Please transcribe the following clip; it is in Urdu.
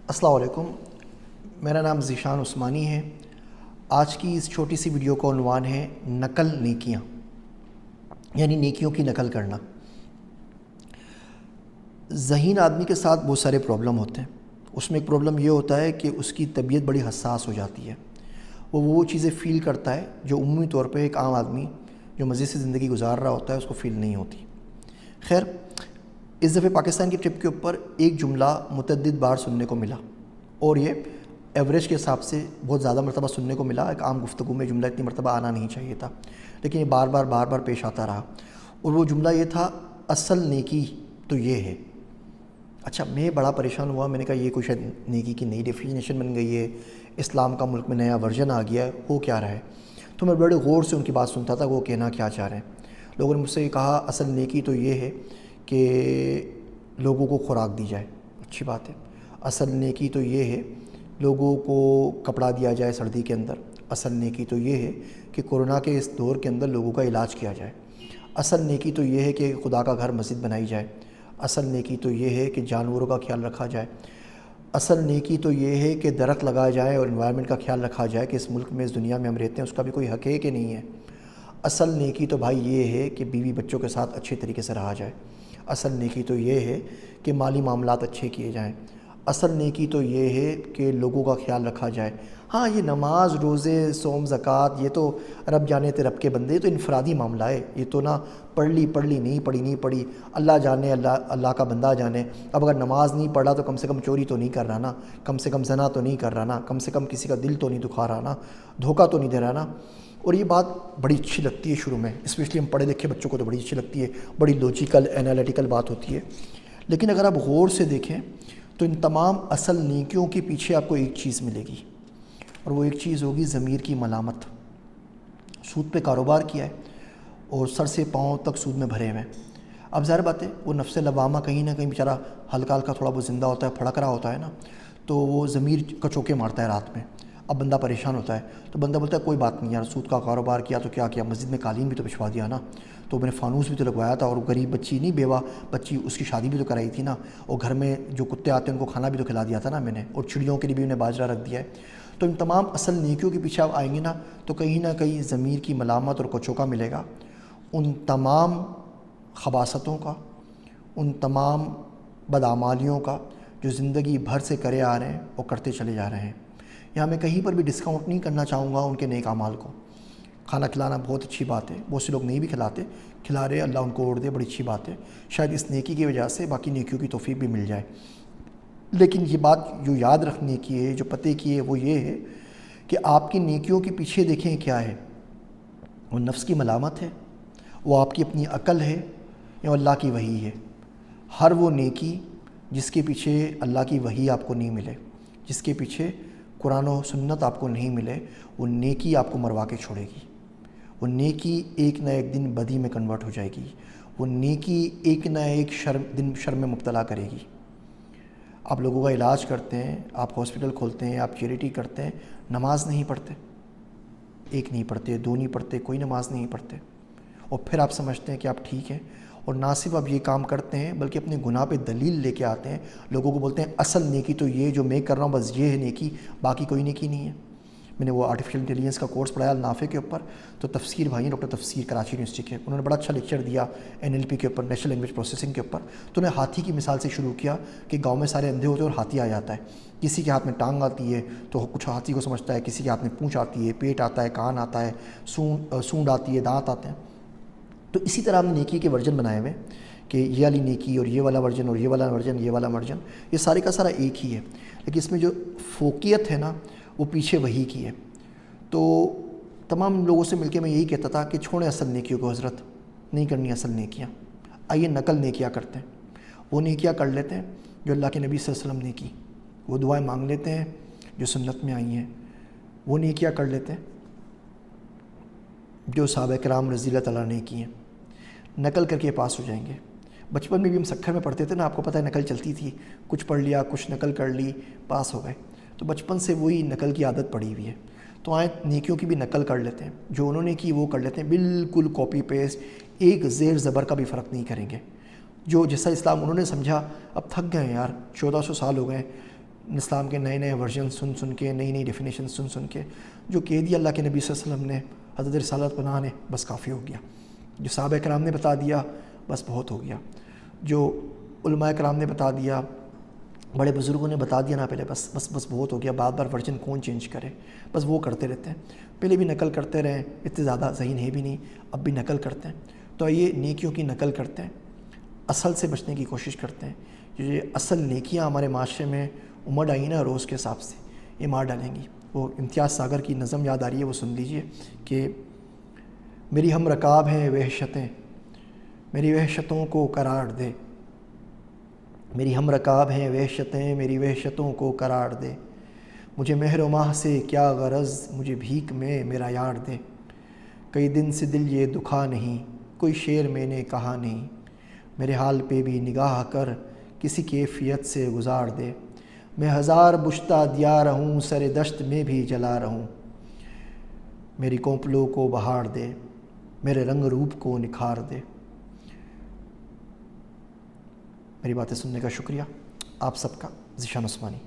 السلام علیکم، میرا نام ذیشان عثمانی ہے۔ آج کی اس چھوٹی سی ویڈیو کا عنوان ہے نقل نیکیاں، یعنی نیکیوں کی نقل کرنا۔ ذہین آدمی کے ساتھ بہت سارے پرابلم ہوتے ہیں۔ اس میں ایک پرابلم یہ ہوتا ہے کہ اس کی طبیعت بڑی حساس ہو جاتی ہے، وہ چیزیں فیل کرتا ہے جو عمومی طور پہ ایک عام آدمی جو مزے سے زندگی گزار رہا ہوتا ہے اس کو فیل نہیں ہوتی۔ خیر، اس دفعہ پاکستان کی ٹرپ کے اوپر ایک جملہ متعدد بار سننے کو ملا، اور یہ ایوریج کے حساب سے بہت زیادہ مرتبہ سننے کو ملا۔ ایک عام گفتگو میں جملہ اتنی مرتبہ آنا نہیں چاہیے تھا، لیکن یہ بار بار پیش آتا رہا، اور وہ جملہ یہ تھا، اصل نیکی تو یہ ہے۔ اچھا، میں بڑا پریشان ہوا، میں نے کہا یہ کوئی شاید نیکی کی نئی ڈیفینیشن بن گئی ہے، اسلام کا ملک میں نیا ورژن آ گیا ہے، ہو کیا رہا ہے؟ تو میں بڑے غور سے ان کی بات سنتا تھا وہ کہنا کیا چاہ رہے ہیں۔ لوگوں نے مجھ سے کہا اصل نیکی تو یہ ہے کہ لوگوں کو خوراک دی جائے، اچھی بات ہے۔ اصل نیکی تو یہ ہے لوگوں کو کپڑا دیا جائے سردی کے اندر۔ اصل نیکی تو یہ ہے کہ کورونا کے اس دور کے اندر لوگوں کا علاج کیا جائے۔ اصل نیکی تو یہ ہے کہ خدا کا گھر مسجد بنائی جائے۔ اصل نیکی تو یہ ہے کہ جانوروں کا خیال رکھا جائے۔ اصل نیکی تو یہ ہے کہ درخت لگایا جائے اور انوائرمنٹ کا خیال رکھا جائے کہ اس ملک میں، اس دنیا میں ہم رہتے ہیں اس کا بھی کوئی حق ہے کہ نہیں ہے۔ اصل نیکی تو بھائی یہ ہے کہ بیوی بچوں کے ساتھ اچھے طریقے سے رہا جائے۔ اصل نیکی تو یہ ہے کہ مالی معاملات اچھے کیے جائیں۔ اصل نیکی تو یہ ہے کہ لوگوں کا خیال رکھا جائے۔ ہاں، یہ نماز، روزے، صوم، زکوٰۃ، یہ تو رب جانے تے رب کے بندے، یہ تو انفرادی معاملہ ہے۔ یہ تو نہ پڑھ لی نہیں پڑھی، اللہ جانے، اللہ کا بندہ جانے۔ اب اگر نماز نہیں پڑھا تو کم سے کم چوری تو نہیں کر رہا نا، کم سے کم زنا تو نہیں کر رہا نا، کم سے کم کسی کا دل تو نہیں دکھا رہا نا، دھوکہ تو نہیں دے رہا نا۔ اور یہ بات بڑی اچھی لگتی ہے شروع میں، اسپیشلی ہم پڑھے لکھے بچوں کو تو بڑی اچھی لگتی ہے، بڑی لاجیکل انالیٹیکل بات ہوتی ہے۔ لیکن اگر آپ غور سے دیکھیں تو ان تمام اصل نیکیوں کے پیچھے آپ کو ایک چیز ملے گی، اور وہ ایک چیز ہوگی ضمیر کی ملامت۔ سود پہ کاروبار کیا ہے اور سر سے پاؤں تک سود میں بھرے ہوئے ہیں۔ اب ظاہر بات ہے وہ نفس لوامہ کہیں نہ کہیں بیچارہ ہلکا تھوڑا بہت زندہ ہوتا ہے، پھڑک رہا ہوتا ہے نا، تو وہ ضمیر کا چوکے مارتا ہے رات میں۔ اب بندہ پریشان ہوتا ہے تو بندہ بولتا ہے کوئی بات نہیں یار، سود کا کاروبار کیا تو کیا مسجد میں قالین بھی تو بچھوا دیا نا، تو میں نے فانوس بھی تو لگوایا تھا، اور غریب بچی نہیں، بیوہ بچی، اس کی شادی بھی تو کرائی تھی نا، اور گھر میں جو کتے آتے ہیں ان کو کھانا بھی تو کھلا دیا تھا نا میں نے، اور چڑیوں کے لیے بھی انہیں باجرہ رکھ دیا ہے۔ تو ان تمام اصل نیکیوں کے پیچھے آپ آئیں گے نا تو کہیں نہ کہیں ضمیر کی ملامت اور کچوکا ملے گا، ان تمام خباثتوں کا، ان تمام بدعمالیوں کا جو زندگی بھر سے کرے آ رہے ہیں اور کرتے چلے جا رہے ہیں۔ یہاں میں کہیں پر بھی ڈسکاؤنٹ نہیں کرنا چاہوں گا ان کے نیک اعمال کو۔ کھانا کھلانا بہت اچھی بات ہے، بہت سے لوگ نہیں بھی کھلاتے، کھلا رہے، اللہ ان کو اور دے، بڑی اچھی بات ہے، شاید اس نیکی کی وجہ سے باقی نیکیوں کی توفیق بھی مل جائے۔ لیکن یہ بات جو یاد رکھنے کی ہے، جو پتے کی ہے، وہ یہ ہے کہ آپ کی نیکیوں کے پیچھے دیکھیں کیا ہے، وہ نفس کی ملامت ہے، وہ آپ کی اپنی عقل ہے، یا اللہ کی وحی ہے۔ ہر وہ نیکی جس کے پیچھے اللہ کی وحی آپ کو نہیں ملے، جس کے پیچھے قرآن و سنت آپ کو نہیں ملے، وہ نیکی آپ کو مروا کے چھوڑے گی۔ وہ نیکی ایک نہ ایک دن بدی میں کنورٹ ہو جائے گی، وہ نیکی ایک نہ ایک دن شرم میں مبتلا کرے گی۔ آپ لوگوں کا علاج کرتے ہیں، آپ ہاسپٹل کھولتے ہیں، آپ چیریٹی کرتے ہیں، نماز نہیں پڑھتے، ایک نہیں پڑھتے، دو نہیں پڑھتے، کوئی نماز نہیں پڑھتے، اور پھر آپ سمجھتے ہیں کہ آپ ٹھیک ہیں، اور نہ صرف آپ یہ کام کرتے ہیں بلکہ اپنے گناہ پہ دلیل لے کے آتے ہیں، لوگوں کو بولتے ہیں اصل نیکی تو یہ جو میں کر رہا ہوں بس یہ ہے نیکی، باقی کوئی نیکی نہیں ہے۔ میں نے وہ آرٹیفیشل انٹیلیجنس کا کورس پڑھایا النافع کے اوپر، تو تفسیر بھائی ہیں ڈاکٹر تفسیر کراچی یونیورسٹی کے، انہوں نے بڑا اچھا لیکچر دیا NLP کے اوپر، نیچرل لینگویج پروسیسنگ کے اوپر۔ تو انہیں ہاتھی کی مثال سے شروع کیا کہ گاؤں میں سارے اندھے ہوتے ہیں اور ہاتھی آ جاتا ہے، کسی کے ہاتھ میں ٹانگ آتی ہے تو کچھ ہاتھی کو سمجھتا ہے، کسی کے ہاتھ میں پونچھ آتی ہے، پیٹ آتا ہے، کان آتا ہے، سونڈ آتی ہے، دانت آتے ہیں۔ تو اسی طرح ہم نے نیکی کے ورژن بنائے ہوئے کہ یہ والی نیکی اور یہ والا ورژن اور یہ والا ورژن، یہ والا ورژن، یہ سارے کا سارا ایک ہی ہے، لیکن اس میں جو فوقیت ہے نا وہ پیچھے وہی کی ہے۔ تو تمام لوگوں سے مل کے میں یہی کہتا تھا کہ چھوڑیں اصل نیکیوں کو، حضرت نہیں کرنی اصل نیکیاں، آئیے نقل نیکیاں کرتے ہیں۔ وہ نیکیاں کر لیتے ہیں جو اللہ کے نبی صلی اللہ علیہ وسلم نے کی، وہ دعائیں مانگ لیتے ہیں جو سنت میں آئی ہیں، وہ نیکیاں کر لیتے ہیں جو صحابہ کرام رضی اللہ تعالیٰ نے کی ہیں، نقل کر کے پاس ہو جائیں گے۔ بچپن میں بھی ہم سکھر میں پڑھتے تھے نا، آپ کو پتہ ہے نقل چلتی تھی، کچھ پڑھ لیا، کچھ نقل کر لی، پاس ہو گئے، تو بچپن سے وہی نقل کی عادت پڑی ہوئی ہے۔ تو آئیں نیکیوں کی بھی نقل کر لیتے ہیں، جو انہوں نے کی وہ کر لیتے ہیں، بالکل کاپی پیسٹ، ایک زیر زبر کا بھی فرق نہیں کریں گے۔ جو جیسا اسلام انہوں نے سمجھا، اب تھک گئے ہیں یار، 1400 سال ہو گئے، اسلام کے نئے نئے ورژن سن کے، نئی نئی ڈیفینیشن سن کے جو کہہ دیا اللہ کے نبی صلی اللہ علیہ وسلم نے، حضرت رسالت پناہ نے، بس کافی ہو گیا. جو صحابہ کرام نے بتا دیا بس بہت ہو گیا. جو علماء کرام نے بتا دیا، بڑے بزرگوں نے بتا دیا نا پہلے، بس بہت ہو گیا. بار بار ورژن کون چینج کرے، بس وہ کرتے رہتے ہیں. پہلے بھی نقل کرتے رہے، اتنے زیادہ ذہین ہے بھی نہیں، اب بھی نقل کرتے ہیں. تو یہ نیکیوں کی نقل کرتے ہیں، اصل سے بچنے کی کوشش کرتے ہیں. یہ اصل نیکیاں ہمارے معاشرے میں امڑ آئی نا روز کے حساب سے، یہ مار ڈالیں گی. وہ امتیاز ساگر کی نظم یاد آ رہی ہے، وہ سن لیجئے کہ میری ہم رکاب ہیں وحشتیں، میری وحشتوں کو قرار دے. میری ہم رکاب ہیں وحشتیں، میری وحشتوں کو قرار دے. مجھے مہر و ماہ سے کیا غرض، مجھے بھیک میں میرا یار دے. کئی دن سے دل یہ دکھا نہیں، کوئی شعر میں نے کہا نہیں. میرے حال پہ بھی نگاہ کر، کسی کیفیت سے گزار دے. میں ہزار بشتہ دیا رہوں، سر دشت میں بھی جلا رہوں. میری کونپلوں کو بہار دے، میرے رنگ روپ کو نکھار دے. میری باتیں سننے کا شکریہ. آپ سب کا ذیشان عثمانی.